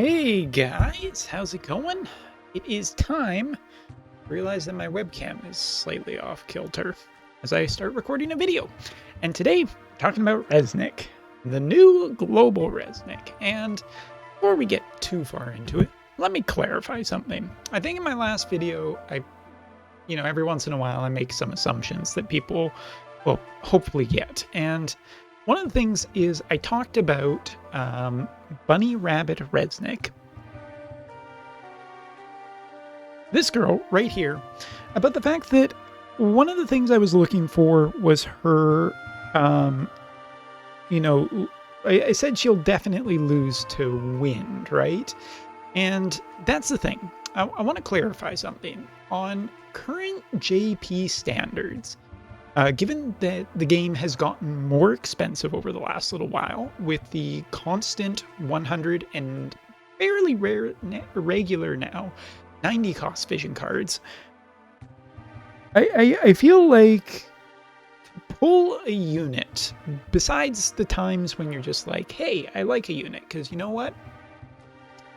Hey guys, how's it going? It is time. Realize that my webcam is slightly off kilter as I start recording a video. And today, we're talking about Resnick, the new global Resnick. And before we get too far into it, let me clarify something. I think in my last video, every once in a while I make some assumptions that people will hopefully get. And one of the things is I talked about Bunny Rabbit Resnick. This girl right here, about the fact that one of the things I was looking for was her, I said she'll definitely lose to wind, right? And that's the thing. I want to clarify something. On current JP standards, given that the game has gotten more expensive over the last little while with the constant 100 and fairly regular now 90 cost vision cards, I feel like to pull a unit, besides the times when you're just like, hey, I like a unit, because you know what?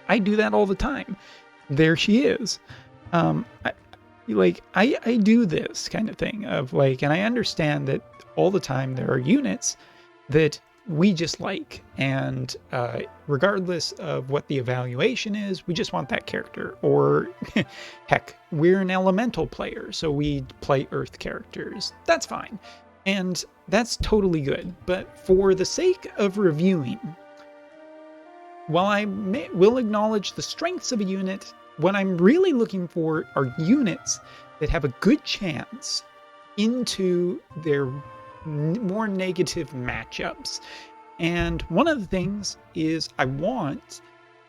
I do that all the time. There she is. I do this kind of thing of like, and I understand that all the time there are units that we just like, and regardless of what the evaluation is, we just want that character. Or heck, we're an elemental player, so we play earth characters. That's fine, and that's totally good. But for the sake of reviewing, while I will acknowledge the strengths of a unit, what I'm really looking for are units that have a good chance into their more negative matchups. And one of the things is I want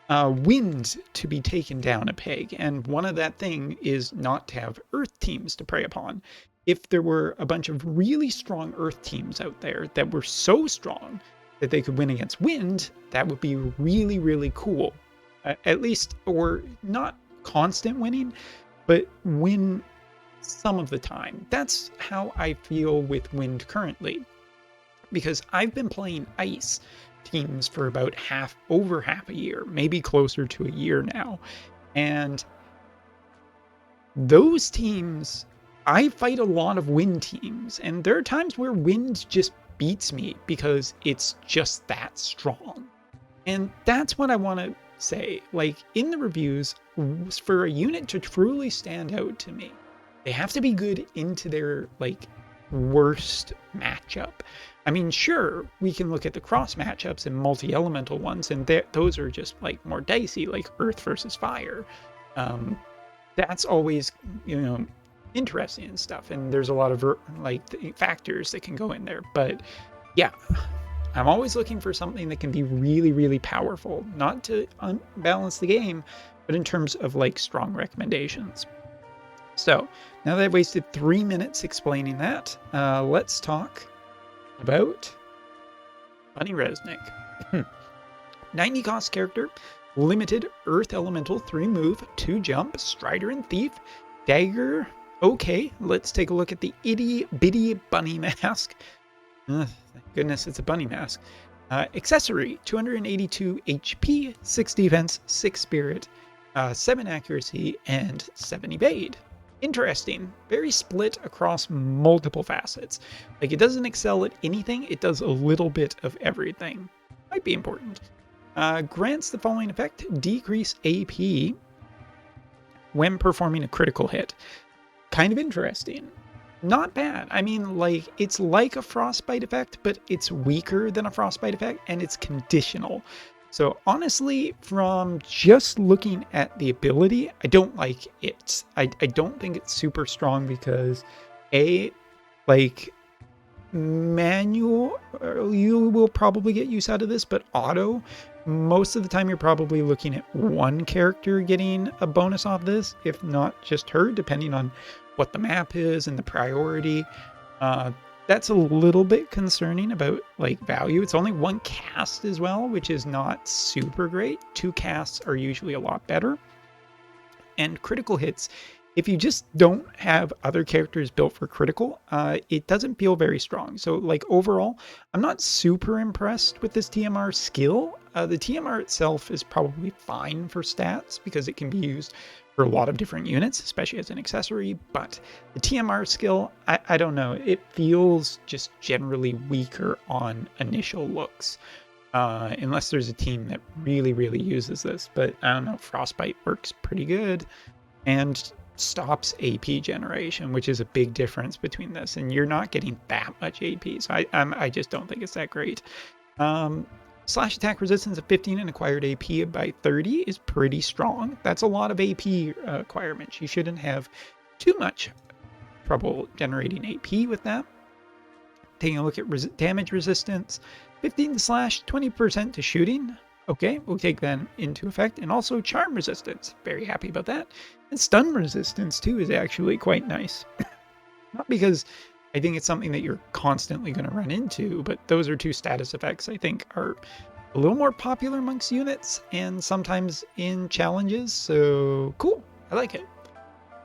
wind to be taken down a peg. And one of that thing is not to have earth teams to prey upon. If there were a bunch of really strong earth teams out there that were so strong that they could win against wind, that would be really, really cool. At least, or not constant winning, but win some of the time. That's how I feel with wind currently, because I've been playing ice teams for about over half a year, maybe closer to a year now. And those teams, I fight a lot of wind teams, and there are times where wind just beats me because it's just that strong. And that's what I want to say. Like, in the reviews, for a unit to truly stand out to me, they have to be good into their worst matchup. I mean, sure, we can look at the cross matchups and multi-elemental ones, and those are just more dicey, like earth versus fire. That's always, interesting and stuff, and there's a lot of factors that can go in there. But yeah, I'm always looking for something that can be really, really powerful, not to unbalance the game, but in terms of strong recommendations. So now that I've wasted 3 minutes explaining that, let's talk about Bunny Resnick. 90 cost character, limited earth elemental, 3 move, 2 jump, strider and thief, dagger. Okay, let's take a look at the itty bitty bunny mask. Thank goodness it's a bunny mask. Accessory, 282 HP, 6 defense, 6 spirit, 7 accuracy, and 7 evade. Interesting. Very split across multiple facets. It doesn't excel at anything, it does a little bit of everything. Might be important. Grants the following effect: decrease AP when performing a critical hit. Kind of interesting. Not bad. I mean, it's like a frostbite effect, but it's weaker than a frostbite effect, and it's conditional. So honestly, from just looking at the ability, I don't like it. I don't think it's super strong because manual, you will probably get use out of this, but auto, most of the time you're probably looking at one character getting a bonus off this, if not just her, depending on what the map is and the priority. That's a little bit concerning about value. It's only 1 cast as well, which is not super great. 2 casts are usually a lot better. And critical hits, if you just don't have other characters built for critical, it doesn't feel very strong. So overall, I'm not super impressed with this TMR skill. The TMR itself is probably fine for stats because it can be used for a lot of different units, especially as an accessory, but the TMR skill, I don't know, it feels just generally weaker on initial looks, unless there's a team that really, really uses this, but I don't know, Frostbite works pretty good, and stops AP generation, which is a big difference between this, and you're not getting that much AP, so I just don't think it's that great. Slash attack resistance of 15 and acquired AP by 30 is pretty strong. That's a lot of AP acquirements. You shouldn't have too much trouble generating AP with that. Taking a look at damage resistance, 15 to slash, 20% to shooting. Okay, we'll take that into effect. And also charm resistance. Very happy about that. And stun resistance too is actually quite nice. Not because I think it's something that you're constantly going to run into, but those are two status effects I think are a little more popular amongst units and sometimes in challenges, so cool. I like it.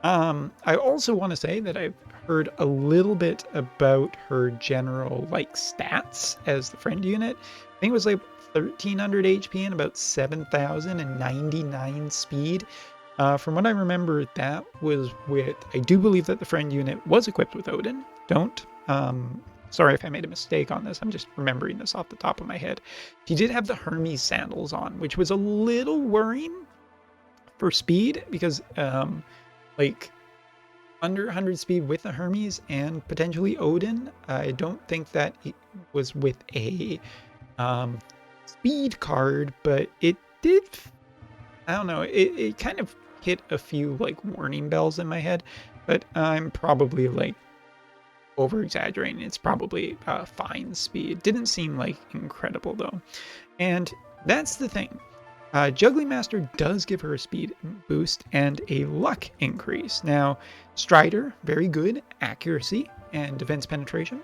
I also want to say that I've heard a little bit about her general like stats as the friend unit. I think it was like 1300 HP and about 7099 speed. From what I remember, that was with, I do believe that the friend unit was equipped with Odin. Sorry if I made a mistake on this. I'm just remembering this off the top of my head. He did have the Hermes sandals on, which was a little worrying for speed because, like, under 100 speed with the Hermes and potentially Odin, I don't think that it was with a speed card, but it did, I don't know, it kind of hit a few like warning bells in my head, but I'm probably like over exaggerating. It's probably fine speed. Didn't seem like incredible though. And that's the thing. Juggling Master does give her a speed boost and a luck increase. Now, Strider, very good accuracy and defense penetration.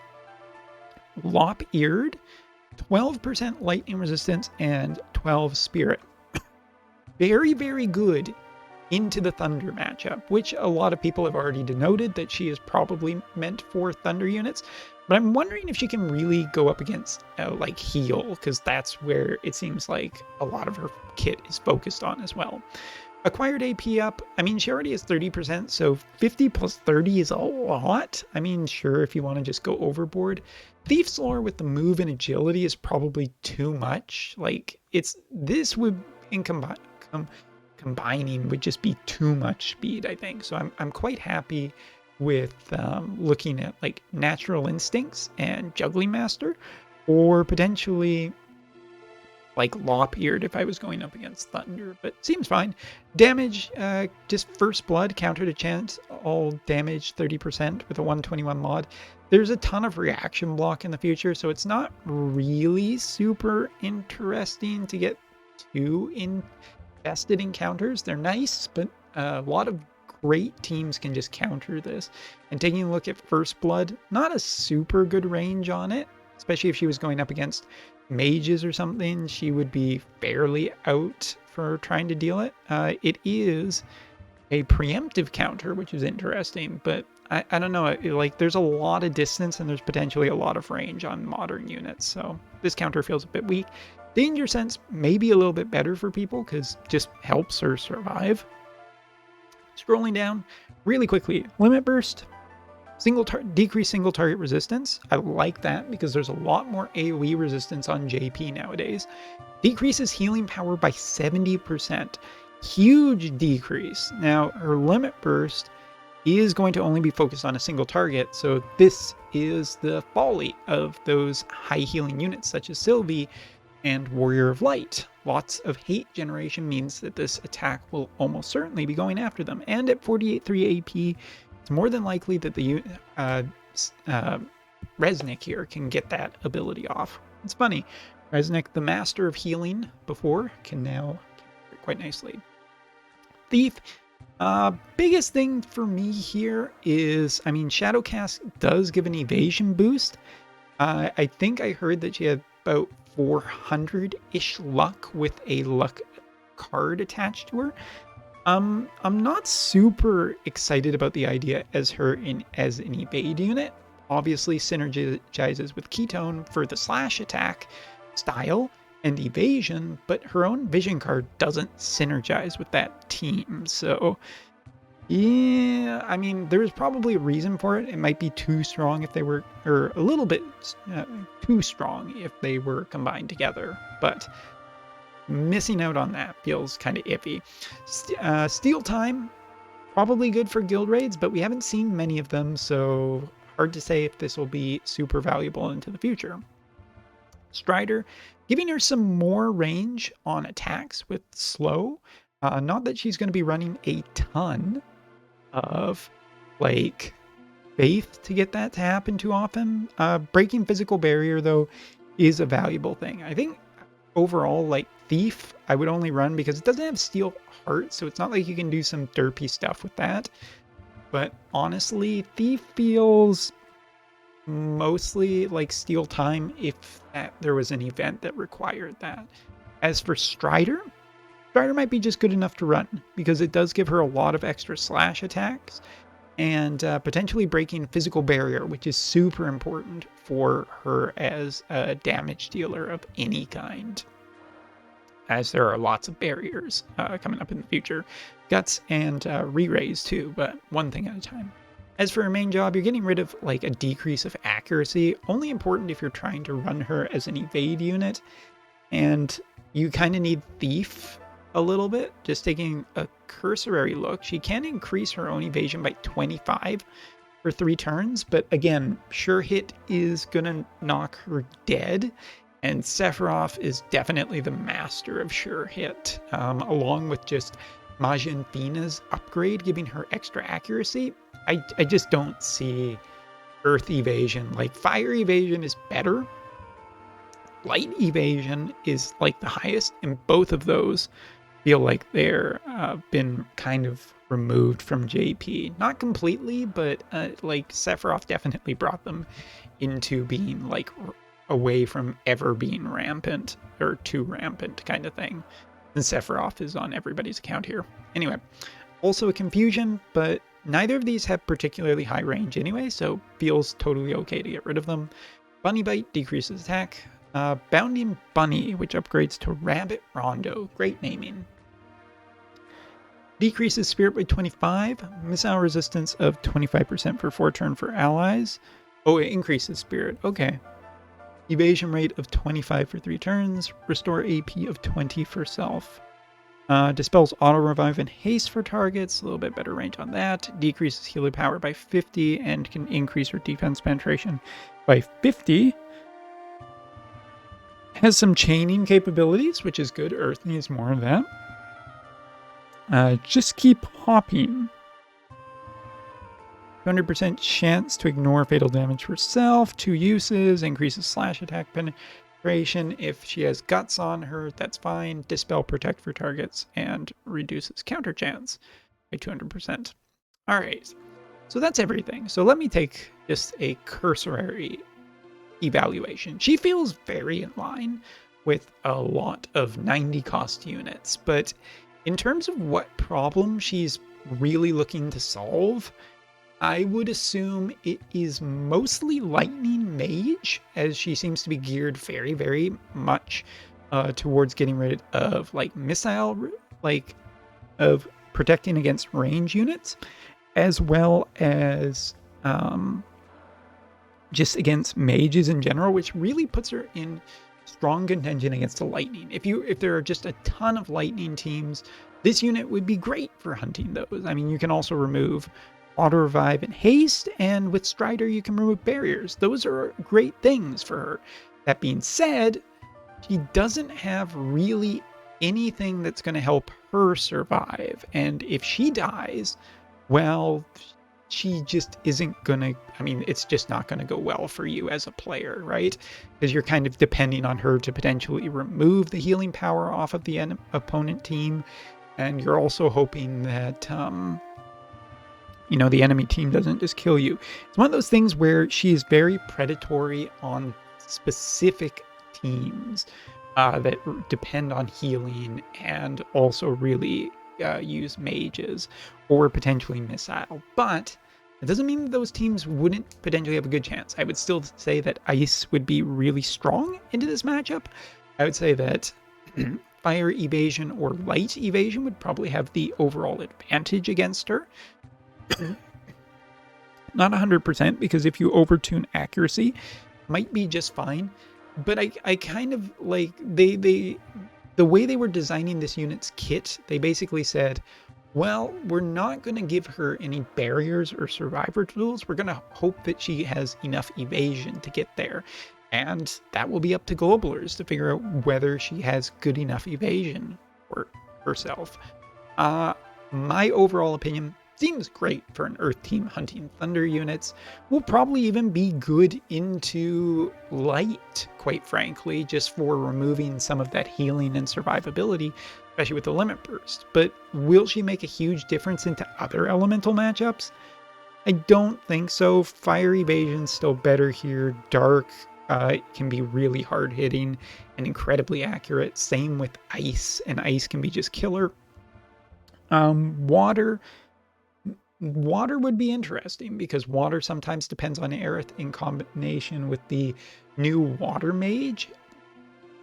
Lop-eared, 12% lightning resistance and 12 spirit. Very, very good into the Thunder matchup, which a lot of people have already denoted that she is probably meant for Thunder units. But I'm wondering if she can really go up against like heal, because that's where it seems like a lot of her kit is focused on as well. Acquired AP up, I mean, she already has 30%, so 50 plus 30 is a lot. I mean, sure, if you want to just go overboard. Thief's Lore with the move and agility is probably too much. Like, this would, in combining, would just be too much speed, I think. So I'm quite happy with looking at like Natural Instincts and Juggling Master, or potentially like Lop-eared if I was going up against Thunder, but seems fine. Damage, just First Blood, counter to chance, all damage 30% with a 121 mod. There's a ton of reaction block in the future, so it's not really super interesting to get too invested in counters. They're nice, but a lot of great teams can just counter this. And taking a look at First Blood, not a super good range on it, especially if she was going up against mages or something. She would be fairly out for trying to deal it. It is a preemptive counter, which is interesting, but I don't know, like there's a lot of distance and there's potentially a lot of range on modern units, so this counter feels a bit weak. Danger Sense may be a little bit better for people because just helps her survive. Scrolling down really quickly, Limit Burst, decrease single target resistance. I like that because there's a lot more AoE resistance on JP nowadays. Decreases healing power by 70%. Huge decrease. Now, her Limit Burst is going to only be focused on a single target, so this is the folly of those high healing units such as Sylvie and Warrior of Light. Lots of hate generation means that this attack will almost certainly be going after them, and at 48.3 AP, it's more than likely that the Resnick here can get that ability off. It's funny, Resnick, the master of healing before, can now quite nicely. Thief, biggest thing for me here is, I mean, Shadowcast does give an evasion boost. I think I heard that she had about 400-ish luck with a luck card attached to her. I'm not super excited about the idea as her as an evade unit. Obviously synergizes with Ketone for the slash attack style, and evasion, but her own vision card doesn't synergize with that team. So yeah, I mean, there's probably a reason for it. It might be too strong if they were, or a little bit too strong if they were combined together, but missing out on that feels kind of iffy. Steal Time, probably good for guild raids, but we haven't seen many of them, so hard to say if this will be super valuable into the future. Strider, giving her some more range on attacks with slow. Not that she's going to be running a ton of like faith to get that to happen too often. Breaking physical barrier though is a valuable thing. I think overall, like Thief, I would only run because it doesn't have Steel Heart, so it's not like you can do some derpy stuff with that. But honestly, Thief feels mostly like Steal Time if there was an event that required that. As for Strider, Strider might be just good enough to run because it does give her a lot of extra slash attacks and potentially breaking physical barrier, which is super important for her as a damage dealer of any kind, as there are lots of barriers coming up in the future. Guts and re-raise too, but one thing at a time. As for her main job, you're getting rid of like a decrease of accuracy, only important if you're trying to run her as an evade unit, and you kind of need Thief a little bit. Just taking a cursory look, she can increase her own evasion by 25 for 3 turns, but again, Sure Hit is gonna knock her dead, and Sephiroth is definitely the master of Sure Hit, along with just Majin Fina's upgrade giving her extra accuracy. I just don't see Earth evasion. Like, Fire evasion is better, Light evasion is like the highest, and both of those feel like they're been kind of removed from JP. Not completely, but like Sephiroth definitely brought them into being like away from ever being rampant or too rampant kind of thing. And Sephiroth is on everybody's account here. Anyway, also a Confusion, but neither of these have particularly high range anyway, so feels totally okay to get rid of them. Bunny Bite decreases attack. Bounding Bunny, which upgrades to Rabbit Rondo. Great naming. Decreases Spirit by 25. Missile resistance of 25% for 4 turn for allies. Oh, it increases Spirit. Okay. Evasion rate of 25 for 3 turns. Restore AP of 20 for self. Dispels auto revive and haste for targets. A little bit better range on that. Decreases healer power by 50 and can increase her defense penetration by 50. Has some chaining capabilities, which is good. Earth needs more of that. Just keep hopping. 200% chance to ignore fatal damage herself. 2 uses. Increases slash attack penetration. If she has guts on her, that's fine. Dispel protect for targets and reduces counter chance by 200%. All right. So that's everything. So let me take just a cursory evaluation. She feels very in line with a lot of 90 cost units, but in terms of what problem she's really looking to solve, I would assume it is mostly Lightning Mage, as she seems to be geared very, very much towards getting rid of like missile, like of protecting against range units, as well as just against mages in general, which really puts her in strong contention against the lightning. If there are just a ton of lightning teams, this unit would be great for hunting those. I mean, you can also remove auto revive and haste, and with Strider you can remove barriers. Those are great things for her. That being said, she doesn't have really anything that's going to help her survive, and if she dies, well, she just isn't gonna, I mean, it's just not gonna go well for you as a player, right? Because you're kind of depending on her to potentially remove the healing power off of the opponent team, and you're also hoping that, the enemy team doesn't just kill you. It's one of those things where she is very predatory on specific teams that depend on healing and also really use mages or potentially missile, but it doesn't mean that those teams wouldn't potentially have a good chance. I would still say that Ice would be really strong into this matchup, I would say that fire evasion or light evasion would probably have the overall advantage against her. Not 100%, because if you overtune accuracy, might be just fine. But I kind of like the way they were designing this unit's kit, they basically said, well, we're not going to give her any barriers or survivor tools. We're going to hope that she has enough evasion to get there. And that will be up to Globalers to figure out whether she has good enough evasion for herself. My overall opinion seems great for an Earth team hunting Thunder units. Will probably even be good into Light, quite frankly, just for removing some of that healing and survivability, especially with the Limit Burst. But will she make a huge difference into other elemental matchups? I don't think so. Fire evasion's still better here. Dark can be really hard hitting and incredibly accurate. Same with ice, and ice can be just killer. Water would be interesting, because water sometimes depends on Aerith in combination with the new water mage.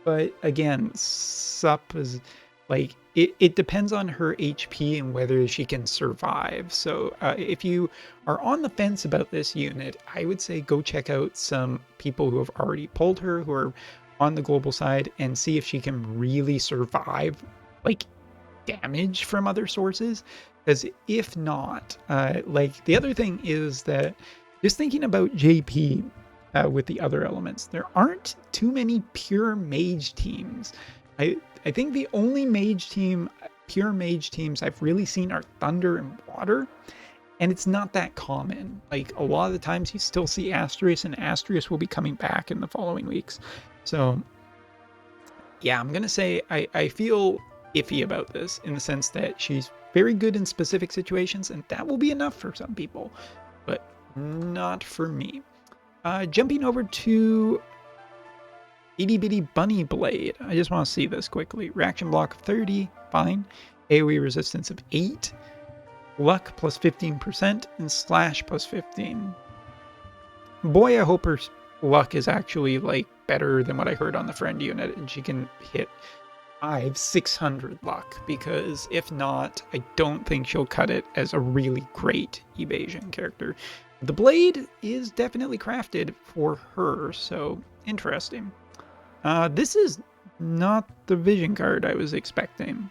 But again, Sup is like, it depends on her HP and whether she can survive. So if you are on the fence about this unit, I would say go check out some people who have already pulled her, who are on the global side, and see if she can really survive like damage from other sources. Because if not, like, the other thing is that just thinking about JP with the other elements, there aren't too many pure mage teams. I think the only pure mage teams I've really seen are Thunder and Water, and it's not that common. Like, a lot of the times you still see Astrius, and Astrius will be coming back in the following weeks. So yeah, I'm gonna say I feel iffy about this, in the sense that she's very good in specific situations, and that will be enough for some people, but not for me. Jumping over to Itty Bitty Bunny Blade. I just want to see this quickly. Reaction block of 30, fine. AoE resistance of 8. Luck plus 15%, and slash plus 15. Boy, I hope her luck is actually like better than what I heard on the friend unit, and she can hit 600 luck, because if not, I don't think she'll cut it as a really great evasion character. The blade is definitely crafted for her, so interesting. This is not the vision card I was expecting.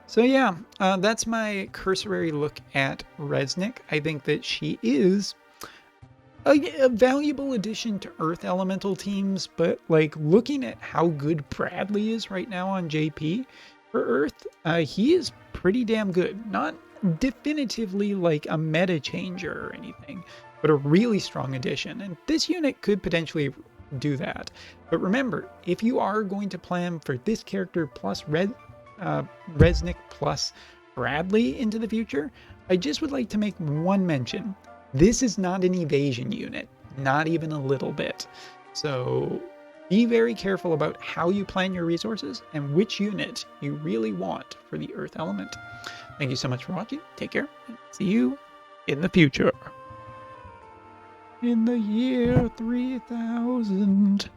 So yeah, that's my cursory look at Resnick. I think that she is a valuable addition to Earth Elemental teams, but like, looking at how good Bradley is right now on JP for Earth, he is pretty damn good. Not definitively like a meta changer or anything, but a really strong addition, and this unit could potentially do that. But remember, if you are going to plan for this character plus Resnick plus Bradley into the future, I just would like to make one mention. This is not an evasion unit, not even a little bit. So be very careful about how you plan your resources and which unit you really want for the Earth element. Thank you so much for watching. Take care, and see you in the future. In the year 3000.